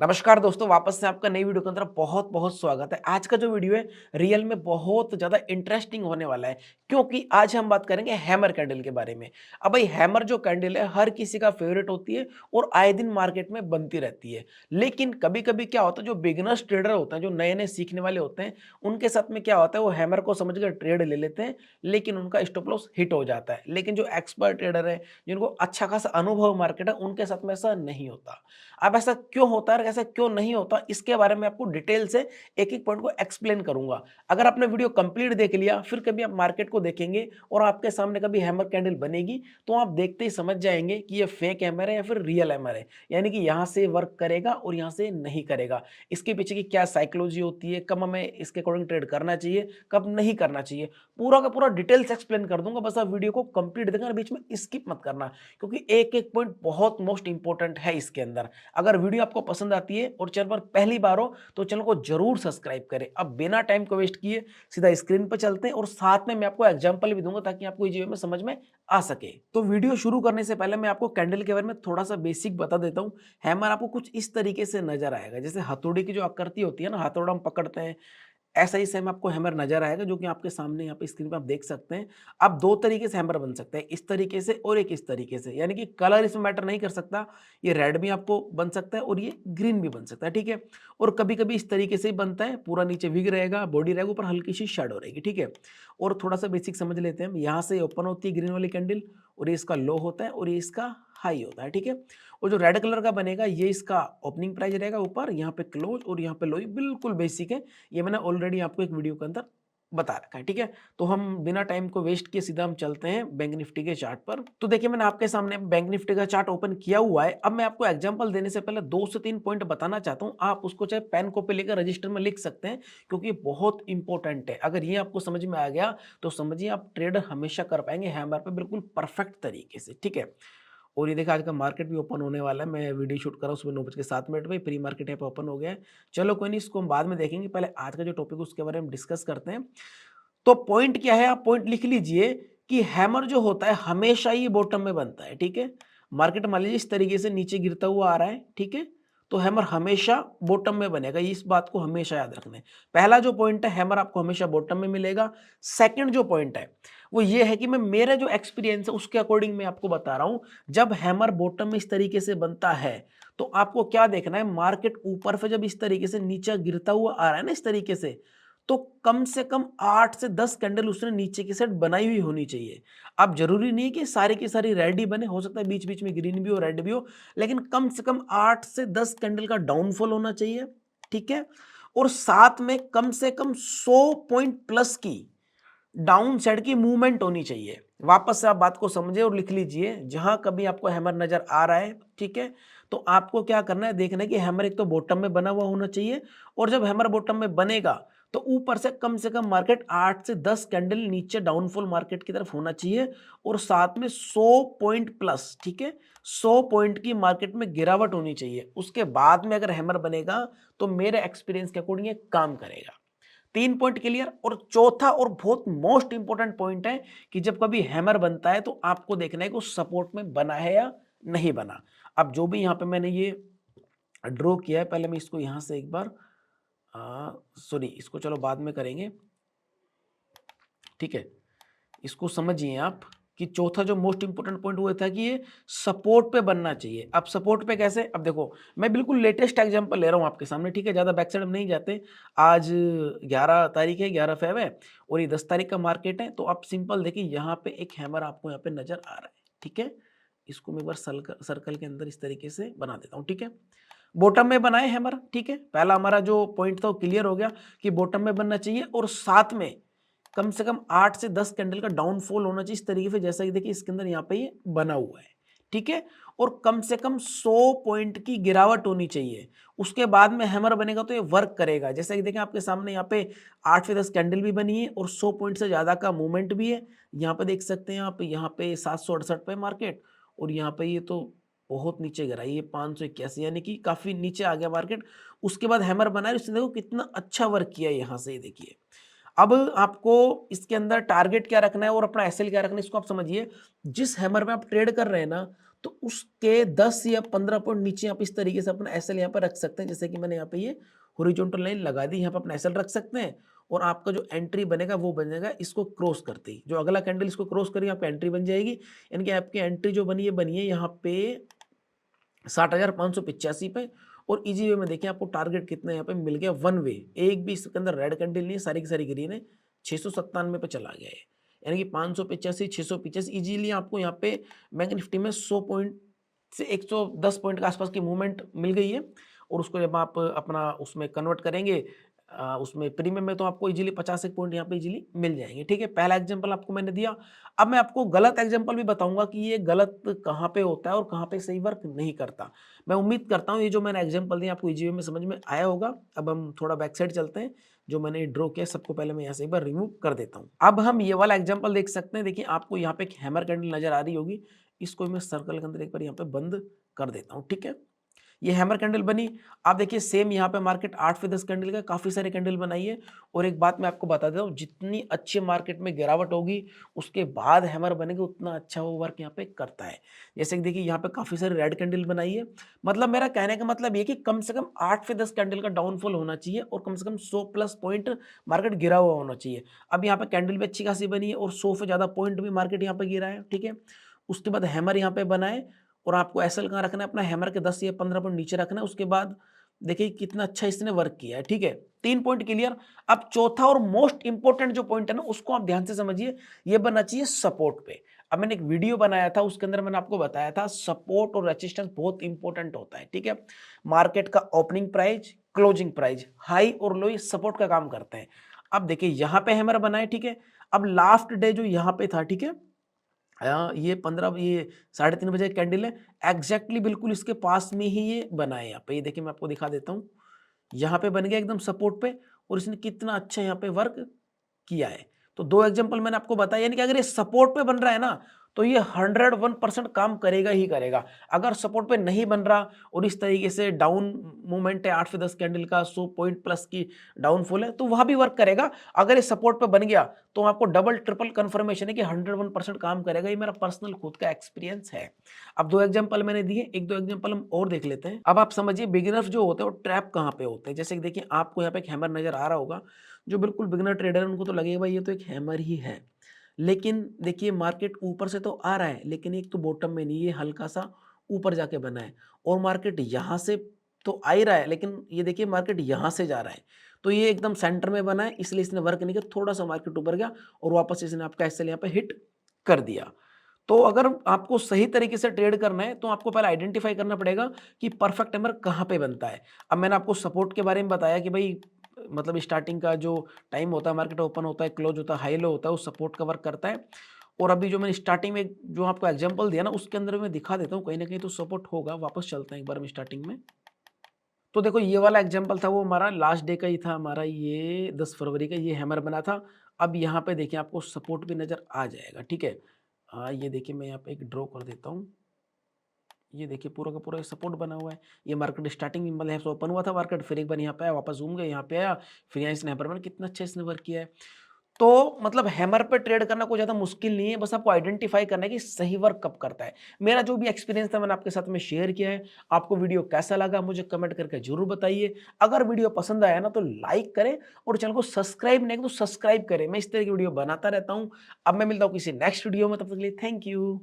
नमस्कार दोस्तों, वापस से आपका नई वीडियो के अंदर बहुत बहुत स्वागत है। आज का जो वीडियो है रियल में बहुत ज़्यादा इंटरेस्टिंग होने वाला है, क्योंकि आज हम बात करेंगे हैमर कैंडल के बारे में। अब भाई हैमर जो कैंडल है हर किसी का फेवरेट होती है और आए दिन मार्केट में बनती रहती है। लेकिन कभी कभी क्या होता है, जो बिगिनर्स ट्रेडर होते हैं, जो नए नए सीखने वाले होते हैं, उनके साथ में क्या होता है, वो हैमर को समझ कर ट्रेड ले लेते हैं, लेकिन उनका स्टॉप लॉस हिट हो जाता है। लेकिन जो एक्सपर्ट ट्रेडर है, जिनको अच्छा खासा अनुभव मार्केट है, उनके साथ में ऐसा नहीं होता। अब ऐसा क्यों होता है और ऐसा क्यों नहीं होता, इसके बारे में आपको डिटेल से एक-एक पॉइंट को एक्सप्लेन करूँगा। अगर आपने वीडियो कंप्लीट देख लिया, फिर कभी आप मार्केट को देखेंगे और आपके सामने कभी हैमर कैंडल बनेगी, तो आप देखते ही समझ जाएँगे कि ये फेक हैमर है या फिर रियल हैमर है। यानी कि यहाँ से वर्क करेगा और यहाँ से नहीं करेगा। इसके पीछे की क्या साइकोलॉजी होती है, कब हमें इसके अकॉर्डिंग ट्रेड करना चाहिए, कब नहीं करना चाहिए, पूरा का पूरा डिटेल से एक्सप्लेन कर दूँगा। बस आप वीडियो को कंप्लीट देखना और बीच में स्किप मत करना, क्योंकि एक-एक पॉइंट बहुत मोस्ट इंपोर्टेंट है इसके अंदर। अगर वीडियो आपको पसंद आती है और चैनल पर पहली बार हो तो चैनल को जरूर सब्सक्राइब करें। अब बिना टाइम को वेस्ट किए सीधा स्क्रीन पर चलते हैं और साथ में मैं आपको एग्जांपल भी दूंगा ताकि आपको इजी वे में समझ में आ सके। तो वीडियो शुरू करने से पहले मैं आपको कैंडल के बारे में थोड़ा सा बेसिक बता देता हूँ। हैमर आपको कुछ इस तरीके से नजर आएगा, जैसे हथौड़ी की जो आकृति होती है ना, हथौड़ा हम पकड़ते हैं, ऐसा ही सेम आपको हैमर नज़र आएगा, जो कि आपके सामने यहाँ पे स्क्रीन पे आप देख सकते हैं। अब 2 तरीके से हैमर बन सकता है, इस तरीके से और एक इस तरीके से। यानी कि कलर इसमें मैटर नहीं कर सकता, ये रेड भी आपको बन सकता है और ये ग्रीन भी बन सकता है, ठीक है? और कभी-कभी इस तरीके से ही बनता है, पूरा नीचे विग रहेगा, बॉडी रहेगा, ऊपर हल्की-सी शैडो रहेगी, ठीक है? और थोड़ा-सा बेसिक समझ लेते हैं हम, यहाँ से ओपन होती है ग्रीन वाली कैंडल और ये इसका लो होता है और ये इसका हाई होता है, ठीक है? और जो रेड कलर का बनेगा, ये इसका ओपनिंग प्राइस रहेगा ऊपर, यहाँ पे क्लोज और यहाँ पे लो, ये बिल्कुल बेसिक है। ये मैंने ऑलरेडी आपको एक वीडियो के अंदर बता रखा है, ठीक है? तो हम बिना टाइम को वेस्ट किए सीधा हम चलते हैं बैंक निफ्टी के चार्ट पर। तो देखिए, मैंने आपके सामने बैंक निफ्टी का चार्ट ओपन किया हुआ है। अब मैं आपको एग्जांपल देने से पहले 2 से 3 पॉइंट बताना चाहता हूँ। आप उसको चाहे पेन कॉपी लेकर रजिस्टर में लिख सकते हैं, क्योंकि ये बहुत इंपॉर्टेंट है। अगर ये आपको समझ में आ गया तो समझिए आप ट्रेड हमेशा कर पाएंगे हैमर पे बिल्कुल परफेक्ट तरीके से, ठीक है? और ये देखिए, आज का मार्केट भी ओपन होने वाला है। मैं वीडियो शूट कर रहा हूँ सुबह 9:07 पे, प्री मार्केट यहाँ पे ओपन हो गया है। चलो कोई नहीं, इसको हम बाद में देखेंगे, पहले आज का जो टॉपिक है उसके बारे में डिस्कस करते हैं। तो पॉइंट क्या है, आप पॉइंट लिख लीजिए कि हैमर जो होता है हमेशा ही बॉटम में बनता है, ठीक है? मार्केट मान लीजिए इस तरीके से नीचे गिरता हुआ आ रहा है, ठीक है? तो हैमर हमेशा बॉटम में बनेगा, इस बात को हमेशा याद रखना है। पहला जो पॉइंट है, हैमर आपको हमेशा बॉटम में मिलेगा। सेकंड जो पॉइंट है वो ये है कि मैं मेरा जो एक्सपीरियंस है उसके अकॉर्डिंग मैं आपको बता रहा हूं। जब हैमर बॉटम में इस तरीके से बनता है तो आपको क्या देखना है, मार्केट ऊपर से जब इस तरीके से नीचे गिरता हुआ आ रहा है ना, इस तरीके से कम 8 से 10 कैंडल उसने नीचे की साइड बनाई हुई होनी चाहिए। अब जरूरी नहीं कि सारी की सारी रेड ही बने, हो सकता है बीच बीच में ग्रीन भी हो, रेड भी हो, लेकिन कम से कम 8 से 10 कैंडल का डाउनफॉल होना चाहिए, ठीक है? और साथ में कम से कम 100 पॉइंट प्लस की डाउन साइड की मूवमेंट होनी चाहिए। वापस से आप बात को समझे और लिख लीजिए, जहां कभी आपको हैमर नजर आ रहा है, ठीक है, तो आपको क्या करना है, देखना है कि हैमर एक तो बॉटम में बना हुआ होना चाहिए, और जब हैमर बॉटम में बनेगा तो ऊपर से कम मार्केट 8 से 10 कैंडल नीचे डाउनफॉल मार्केट की तरफ होना चाहिए, और साथ में 100 पॉइंट प्लस, ठीक है, 100 पॉइंट की मार्केट में गिरावट होनी चाहिए। उसके बाद में अगर हैमर बनेगा तो मेरे एक्सपीरियंस के अकॉर्डिंग ये काम करेगा। 3 पॉइंट क्लियर। और चौथा और बहुत मोस्ट इंपॉर्टेंट पॉइंट है कि जब कभी हैमर बनता है तो आपको देखना है कि वो सपोर्ट में बना है या नहीं बना। अब जो भी यहाँ पे मैंने ये ड्रॉ किया है, पहले मैं इसको यहाँ से एक बार, सॉरी, इसको चलो बाद में करेंगे, ठीक है? इसको समझिए आप कि चौथा जो मोस्ट इंपोर्टेंट पॉइंट वो था कि ये सपोर्ट पे बनना चाहिए। अब सपोर्ट पे कैसे, अब देखो, मैं बिल्कुल लेटेस्ट एग्जांपल ले रहा हूँ आपके सामने, ठीक है? ज़्यादा बैक साइड हम नहीं जाते। आज 11 तारीख है, 11 फेब है, और ये 10 तारीख का मार्केट है। तो आप सिंपल देखिए, यहाँ पे एक हैमर आपको यहाँ पे नजर आ रहा है, ठीक है? इसको मैं एक बार सर्कल के अंदर इस तरीके से बना देता हूँ, ठीक है? बॉटम में बनाए हैमर, ठीक है? पहला हमारा जो पॉइंट था वो क्लियर हो गया कि बॉटम में बनना चाहिए, और साथ में कम से कम 8 से 10 कैंडल का डाउनफॉल होना चाहिए इस तरीके से, जैसा कि देखिए इसके अंदर यहाँ पे ये बना हुआ है, ठीक है? और कम से कम 100 पॉइंट की गिरावट होनी चाहिए। उसके बाद में हैमर बनेगा तो ये वर्क करेगा। जैसा कि देखें आपके सामने, यहाँ पे 8 से 10 कैंडल भी बनी है और 100 पॉइंट से ज्यादा का मूवमेंट भी है। यहाँ पे देख सकते हैं आप, यहाँ पे 768 पे मार्केट, और यहाँ पे ये तो बहुत नीचे गिरा, ये 581, यानी कि काफी नीचे आ गया मार्केट। उसके बाद हैमर बना है, इसने देखो कितना अच्छा वर्क किया है यहाँ से, ये देखिए। अब आपको इसके अंदर टारगेट क्या रखना है और अपना एसएल क्या रखना है, इसको आप समझिए। जिस हैमर में आप ट्रेड कर रहे हैं ना, तो उसके 10 या 15 पॉइंट नीचे आप इस तरीके से अपना एसएल यहाँ पर रख सकते हैं। जैसे कि मैंने यहाँ पे ये हॉरिजॉन्टल लाइन लगा दी, यहाँ पे अपना एसएल रख सकते हैं और आपका जो एंट्री बनेगा वो बनेगा इसको क्रॉस करते ही। जो अगला कैंडल इसको क्रॉस करेगी आपकी एंट्री बन जाएगी। यानी कि आपकी एंट्री जो बनी है यहाँ पे 60,585 पे। और इजी वे में देखिए आपको टारगेट कितना यहाँ पे मिल गया, वन वे, एक भी इसके अंदर रेड कैंडल नहीं है, सारी की सारी ग्रीन है। 697 पे चला गया है, यानी कि 585 685 इजीली आपको यहाँ पे बैंक निफ्टी में 100 पॉइंट से 110 पॉइंट के आसपास की मूवमेंट मिल गई है। और उसको जब आप अपना उसमें कन्वर्ट करेंगे उसमें प्रीमियम में, तो आपको इजीली 50 एक पॉइंट यहाँ पे इजीली मिल जाएंगे। ठीक है, पहला एग्जांपल आपको मैंने दिया। अब मैं आपको गलत एग्जांपल भी बताऊंगा कि ये गलत कहाँ पे होता है और कहाँ पे सही वर्क नहीं करता। मैं उम्मीद करता हूँ ये जो मैंने एग्जांपल दिया आपको इजी वे में समझ में आया होगा। अब हम थोड़ा बैक साइड चलते हैं। जो मैंने ड्रॉ किया सबको पहले मैं यहाँ से एक बार रिमूव कर देता हूँ। अब हम ये वाला एग्जाम्पल देख सकते हैं। देखिए आपको यहाँ पे एक हैमर कैंडल नजर आ रही होगी, इसको मैं सर्कल के अंदर एक बार यहाँ पे बंद कर देता हूँ। ठीक है, ये हैमर कैंडल बनी। आप देखिए सेम यहाँ पे मार्केट 8 से 10 कैंडल का काफी सारे कैंडल बनाई है। और एक बात मैं आपको बता देता हूँ, जितनी अच्छी मार्केट में गिरावट होगी उसके बाद हैमर बनेगा उतना अच्छा वो वर्क यहाँ पे करता है। जैसे कि देखिए यहाँ पे काफी सारे रेड कैंडल बनाई है। मतलब मेरा कहने का मतलब ये कि कम से कम 8 से 10 कैंडल का डाउनफॉल होना चाहिए और कम से कम 100 प्लस पॉइंट मार्केट गिरा हुआ होना चाहिए। अब यहाँ पे कैंडल भी अच्छी खासी बनी है और 100 से ज्यादा पॉइंट भी मार्केट यहाँ पे गिरा है। ठीक है, उसके बाद हैमर यहाँ पे बना है और आपको एसएल कहाँ रखना है, अपना हैमर के 10 या 15 पॉइंट नीचे रखना है। उसके बाद देखिए कितना अच्छा इसने वर्क किया है। ठीक है, 3 पॉइंट क्लियर। अब चौथा और मोस्ट इंपॉर्टेंट जो पॉइंट है ना उसको आप ध्यान से समझिए, ये बनना चाहिए सपोर्ट पे। अब मैंने एक वीडियो बनाया था उसके अंदर मैंने आपको बताया था सपोर्ट और रेजिस्टेंस बहुत इंपॉर्टेंट होता है। ठीक है, मार्केट का opening price, closing price, high और लो सपोर्ट का काम करते हैं। अब देखिए यहाँ पे हैमर बना है। ठीक है, अब लास्ट डे जो यहाँ पे था, ठीक है, ये 15 ये 3:30 बजे कैंडल है, एग्जैक्टली बिल्कुल इसके पास में ही ये बना है। यहाँ पे ये देखिए मैं आपको दिखा देता हूँ, यहाँ पे बन गया एकदम सपोर्ट पे और इसने कितना अच्छा यहाँ पे वर्क किया है। तो दो एग्जांपल मैंने आपको बताया, यानी कि अगर ये सपोर्ट पे बन रहा है ना तो ये 101% काम करेगा ही करेगा। अगर सपोर्ट पे नहीं बन रहा और इस तरीके से डाउन मूवमेंट है 8 से 10 कैंडल का 100 पॉइंट प्लस की डाउनफॉल है तो वहां भी वर्क करेगा। अगर ये सपोर्ट पे बन गया तो आपको डबल ट्रिपल कंफर्मेशन है कि 101% काम करेगा। ये मेरा पर्सनल खुद का एक्सपीरियंस है। अब दो एग्जांपल मैंने दिए, एक दो एग्जांपल हम और देख लेते हैं। अब आप समझिए बिगिनर्स जो होते हैं वो ट्रैप कहाँ पे होते हैं। जैसे कि देखिए आपको यहाँ पे एक हैमर नजर आ रहा होगा, जो बिल्कुल बिगिनर ट्रेडर है उनको तो लगेगा भाई ये तो एक हैमर ही है। लेकिन देखिए मार्केट ऊपर से तो आ रहा है लेकिन एक तो बॉटम में नहीं, ये हल्का सा ऊपर जाके बना है। और मार्केट यहाँ से तो आ ही रहा है लेकिन ये देखिए मार्केट यहाँ से जा रहा है। तो ये एकदम सेंटर में बना है इसलिए इसने वर्क नहीं किया, थोड़ा सा मार्केट ऊपर गया और वापस इसने आपका एसएल यहाँ पे हिट कर दिया। तो अगर आपको सही तरीके से ट्रेड करना है तो आपको पहले आइडेंटिफाई करना पड़ेगा कि परफेक्ट हैमर कहाँ पे बनता है। अब मैंने आपको सपोर्ट के बारे में बताया कि भाई मतलब स्टार्टिंग का जो टाइम होता है, मार्केट ओपन होता है, क्लोज होता है, हाई लो होता है, वो सपोर्ट का वर्क करता है। और अभी जो मैंने स्टार्टिंग में जो आपको एग्जांपल दिया ना उसके अंदर मैं दिखा देता हूँ कहीं ना कहीं तो सपोर्ट होगा। वापस चलते हैं एक बार हम स्टार्टिंग में। तो देखो ये वाला एग्जांपल था वो हमारा लास्ट डे का ही था, हमारा ये 10 फरवरी का ये हैमर बना था। अब यहाँ पे देखिए आपको सपोर्ट भी नजर आ जाएगा। ठीक है, हाँ ये देखिए मैं यहाँ पे एक ड्रॉ कर देता हूँ। ये देखिए पूरा का पूरा सपोर्ट बना हुआ है। ये मार्केट स्टार्टिंग में मतलब ओपन हुआ था मार्केट, फिर एक बार यहाँ पे आया, वापस घूम गया, यहाँ पे आया, फिर यहाँ इसने हैमर बना, कितना अच्छा इसने वर्क किया है। तो मतलब हैमर पे ट्रेड करना कोई ज़्यादा मुश्किल नहीं है, बस आपको आइडेंटिफाई करना है कि सही वर्क कब करता है। मेरा जो भी एक्सपीरियंस था मैंने आपके साथ में शेयर किया है। आपको वीडियो कैसा लगा मुझे कमेंट करके जरूर बताइए। अगर वीडियो पसंद आया ना तो लाइक करें और चैनल को सब्सक्राइब नहीं तो सब्सक्राइब करें। मैं इस तरह की वीडियो बनाता रहता हूँ। अब मैं मिलता हूँ किसी नेक्स्ट वीडियो में, तब तक के लिए थैंक यू।